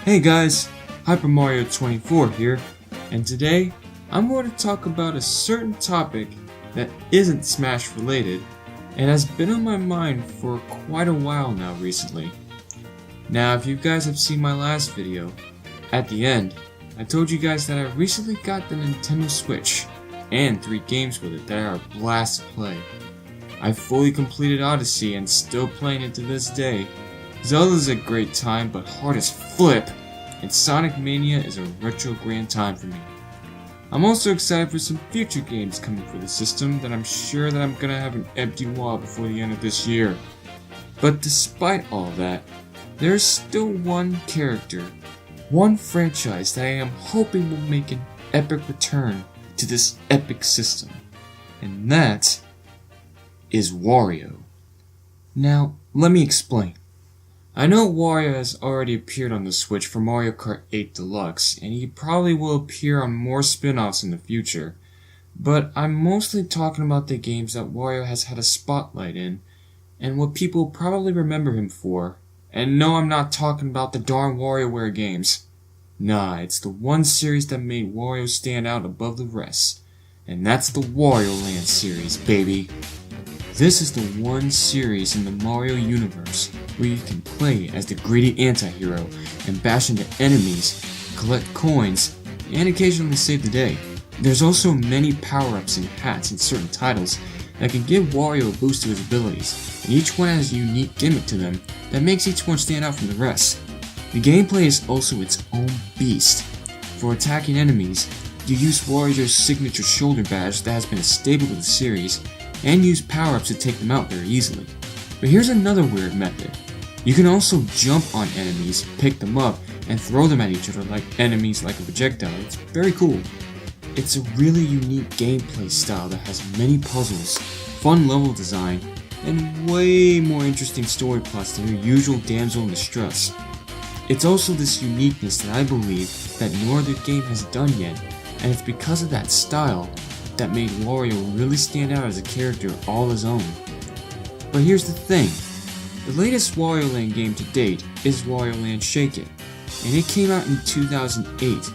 Hey guys, Hyper Mario 24 here, and today I'm going to talk about a certain topic that isn't Smash related and has been on my mind for quite a while now recently. Now, if you guys have seen my last video, at the end, I told you guys that I recently got the Nintendo Switch and 3 games with it that are a blast to play. I fully completed Odyssey and still playing it to this day. Zelda's a great time, but hard as flip, and Sonic Mania is a retro grand time for me. I'm also excited for some future games coming for the system that I'm sure that I'm gonna have an empty wall before the end of this year. But despite all that, there's still one character, one franchise that I am hoping will make an epic return to this epic system, and that is Wario. Now, let me explain. I know Wario has already appeared on the Switch for Mario Kart 8 Deluxe, and he probably will appear on more spin-offs in the future, but I'm mostly talking about the games that Wario has had a spotlight in, and what people probably remember him for. And no, I'm not talking about the darn WarioWare games. Nah, it's the one series that made Wario stand out above the rest, and that's the Wario Land series, baby. This is the one series in the Mario universe where you can play as the greedy anti-hero and bash into enemies, collect coins, and occasionally save the day. There's also many power-ups and hats in certain titles that can give Wario a boost to his abilities, and each one has a unique gimmick to them that makes each one stand out from the rest. The gameplay is also its own beast. For attacking enemies, you use Wario's signature shoulder badge that has been a staple of the series, and use power-ups to take them out very easily. But here's another weird method. You can also jump on enemies, pick them up, and throw them at each other like enemies like a projectile. It's very cool. It's a really unique gameplay style that has many puzzles, fun level design, and way more interesting story plots than your usual damsel in distress. It's also this uniqueness that I believe that no other game has done yet, and it's because of that style that made Wario really stand out as a character all his own. But here's the thing, the latest Wario Land game to date is Wario Land Shake It, and it came out in 2008,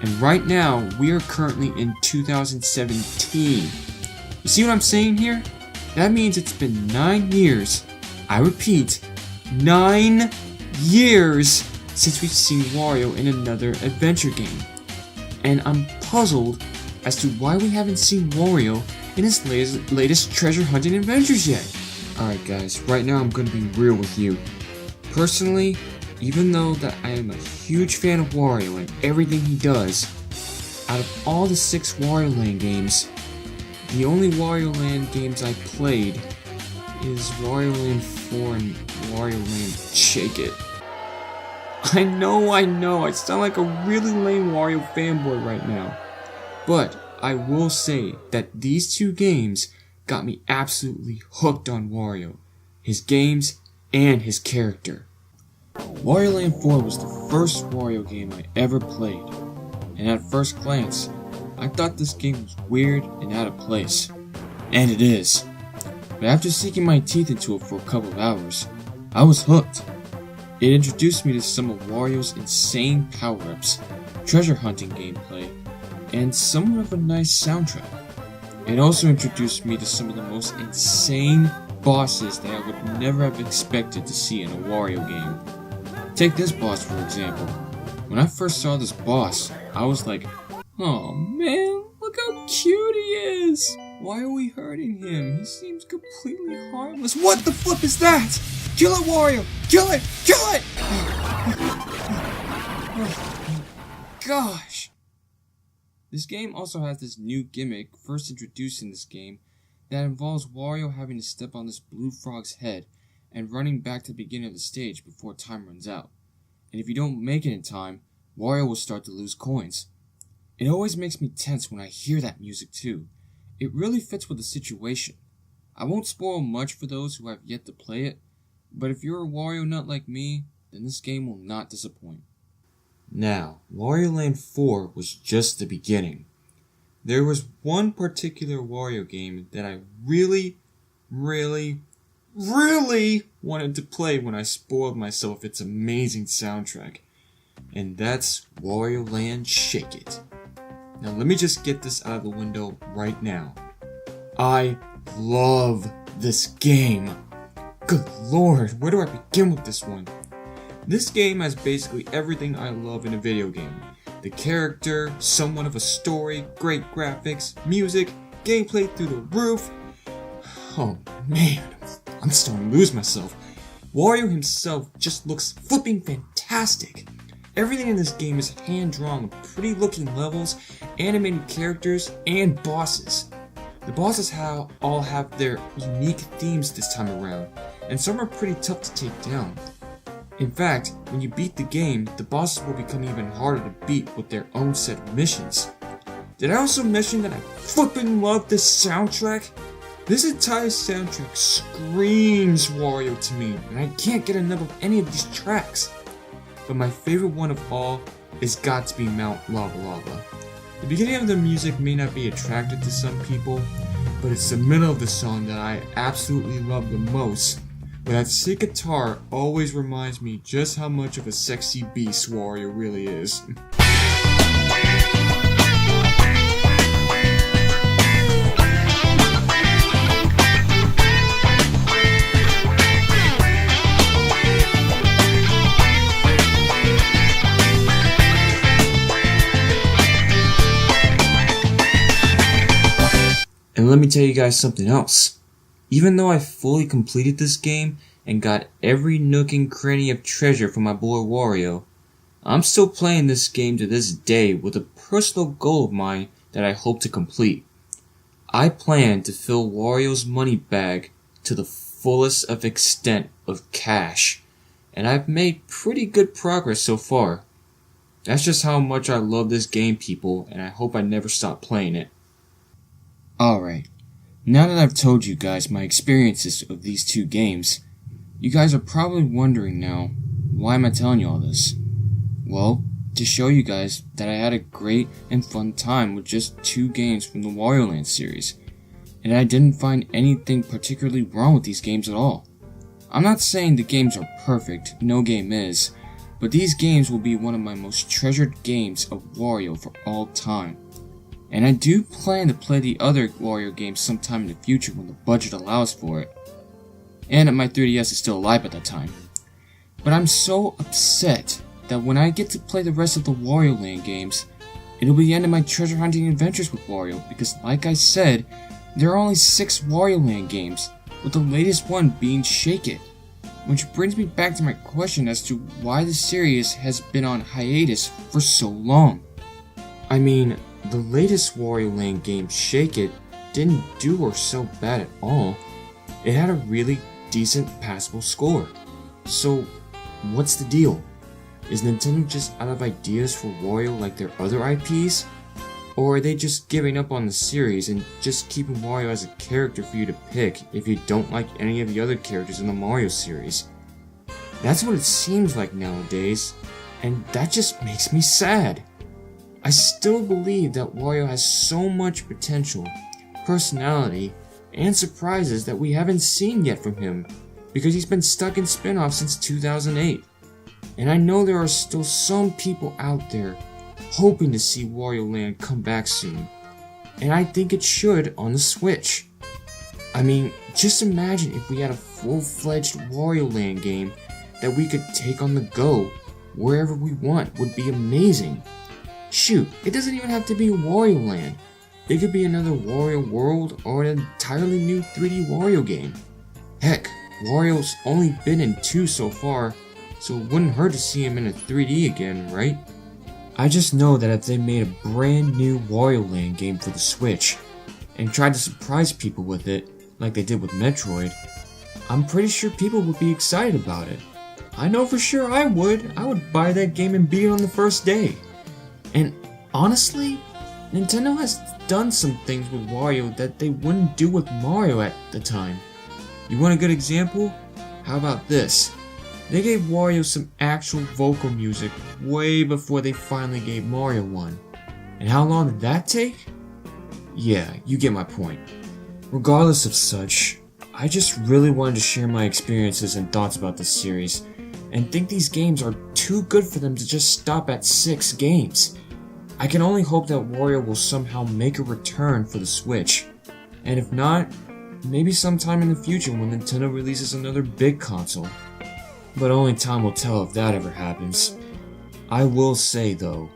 and right now we are currently in 2017. You see what I'm saying here? That means it's been 9 years, I repeat, 9 years since we've seen Wario in another adventure game, and I'm puzzled as to why we haven't seen Wario in his latest treasure hunting adventures yet. Alright guys, right now I'm gonna be real with you. Personally, even though that I am a huge fan of Wario and everything he does, out of all the 6 Wario Land games, the only Wario Land games I played is Wario Land 4 and Wario Land Shake It. I know, I sound like a really lame Wario fanboy right now. But I will say that these 2 games got me absolutely hooked on Wario, his games, and his character. Wario Land 4 was the first Wario game I ever played, and at first glance, I thought this game was weird and out of place. And it is. But after sinking my teeth into it for a couple of hours, I was hooked. It introduced me to some of Wario's insane power-ups, treasure hunting gameplay, and somewhat of a nice soundtrack. It also introduced me to some of the most insane bosses that I would never have expected to see in a Wario game. Take this boss for example. When I first saw this boss, I was like, oh man, look how cute he is! Why are we hurting him? He seems completely harmless. What the flip is that? Kill it, Wario! Kill it! Kill it! Oh, gosh! This game also has this new gimmick, first introduced in this game, that involves Wario having to step on this blue frog's head and running back to the beginning of the stage before time runs out. And if you don't make it in time, Wario will start to lose coins. It always makes me tense when I hear that music too. It really fits with the situation. I won't spoil much for those who have yet to play it, but if you're a Wario nut like me, then this game will not disappoint. Now, Wario Land 4 was just the beginning. There was one particular Wario game that I really wanted to play when I spoiled myself its amazing soundtrack. and that's Wario Land Shake It. Now let me just get this out of the window right now. I love this game. Good lord, where do I begin with this one? This game has basically everything I love in a video game. The character, somewhat of a story, great graphics, music, gameplay through the roof. Oh man, I'm starting to lose myself. Wario himself just looks flipping fantastic. Everything in this game is hand-drawn with pretty looking levels, animated characters, and bosses. The bosses all have their unique themes this time around, and some are pretty tough to take down. In fact, when you beat the game, the bosses will become even harder to beat with their own set of missions. Did I also mention that I flipping love this soundtrack? This entire soundtrack screams Wario to me, and I can't get enough of any of these tracks. But my favorite one of all is got to be Mount Lava Lava. The beginning of the music may not be attractive to some people, but it's the middle of the song that I absolutely love the most. But that sick guitar always reminds me just how much of a sexy beast Wario really is. And let me tell you guys something else. Even though I fully completed this game and got every nook and cranny of treasure from my boy Wario, I'm still playing this game to this day with a personal goal of mine that I hope to complete. I plan to fill Wario's money bag to the fullest of extent of cash, and I've made pretty good progress so far. That's just how much I love this game, people, and I hope I never stop playing it. Alright, now that I've told you guys my experiences of these two games, you guys are probably wondering now, why am I telling you all this? Well, to show you guys that I had a great and fun time with just two games from the Wario Land series, and I didn't find anything particularly wrong with these games at all. I'm not saying the games are perfect, no game is, but these games will be one of my most treasured games of Wario for all time. And I do plan to play the other Wario games sometime in the future when the budget allows for it. And that my 3DS is still alive at that time. But I'm so upset that when I get to play the rest of the Wario Land games, it'll be the end of my treasure hunting adventures with Wario, because like I said, there are only 6 Wario Land games, with the latest one being Shake It. Which brings me back to my question as to why the series has been on hiatus for so long. I mean, the latest Wario Land game, Shake It, didn't do so bad at all. It had a really decent passable score. So, what's the deal? Is Nintendo just out of ideas for Wario like their other IPs? Or are they just giving up on the series and just keeping Wario as a character for you to pick if you don't like any of the other characters in the Mario series? That's what it seems like nowadays, and that just makes me sad. I still believe that Wario has so much potential, personality, and surprises that we haven't seen yet from him, because he's been stuck in spin-offs since 2008. And I know there are still some people out there hoping to see Wario Land come back soon, and I think it should on the Switch. I mean, just imagine if we had a full-fledged Wario Land game that we could take on the go wherever we want. Would be amazing. Shoot, it doesn't even have to be Wario Land. It could be another Wario World or an entirely new 3D Wario game. Heck, Wario's only been in 2 so far, so it wouldn't hurt to see him in a 3D again, right? I just know that if they made a brand new Wario Land game for the Switch, and tried to surprise people with it, like they did with Metroid, I'm pretty sure people would be excited about it. I know for sure I would. I would buy that game and beat it on the first day. And honestly, Nintendo has done some things with Wario that they wouldn't do with Mario at the time. You want a good example? How about this? They gave Wario some actual vocal music way before they finally gave Mario one. And how long did that take? Yeah, you get my point. Regardless of such, I just really wanted to share my experiences and thoughts about this series, and think these games are too good for them to just stop at 6 games. I can only hope that Wario will somehow make a return for the Switch, and if not, maybe sometime in the future when Nintendo releases another big console. But only time will tell if that ever happens. I will say though,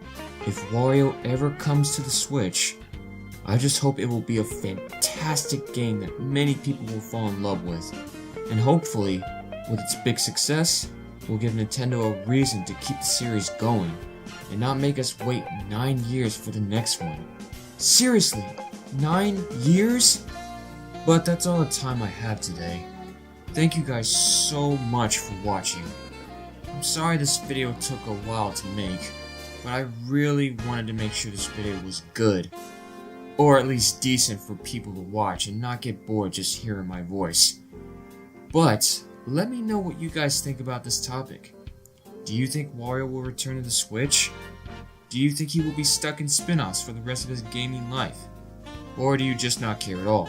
if Wario ever comes to the Switch, I just hope it will be a fantastic game that many people will fall in love with, and hopefully, with its big success, will give Nintendo a reason to keep the series going, and not make us wait 9 years for the next one. Seriously, 9 years? But that's all the time I have today. Thank you guys so much for watching. I'm sorry this video took a while to make, but I really wanted to make sure this video was good, or at least decent for people to watch and not get bored just hearing my voice. But let me know what you guys think about this topic. Do you think Wario will return to the Switch? Do you think he will be stuck in spin-offs for the rest of his gaming life? Or do you just not care at all?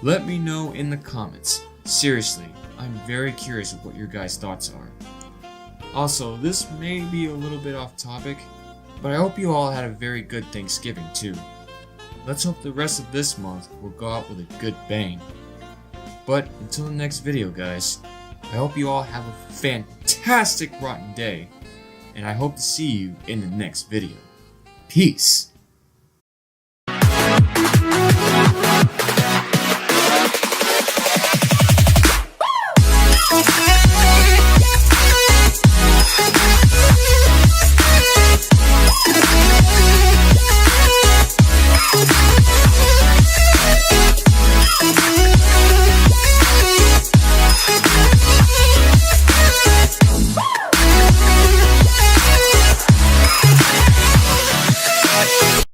Let me know in the comments. Seriously, I'm very curious of what your guys' thoughts are. Also, this may be a little bit off topic, but I hope you all had a very good Thanksgiving too. Let's hope the rest of this month will go out with a good bang. But until the next video guys, I hope you all have a fantastic rotten day, and I hope to see you in the next video. Peace!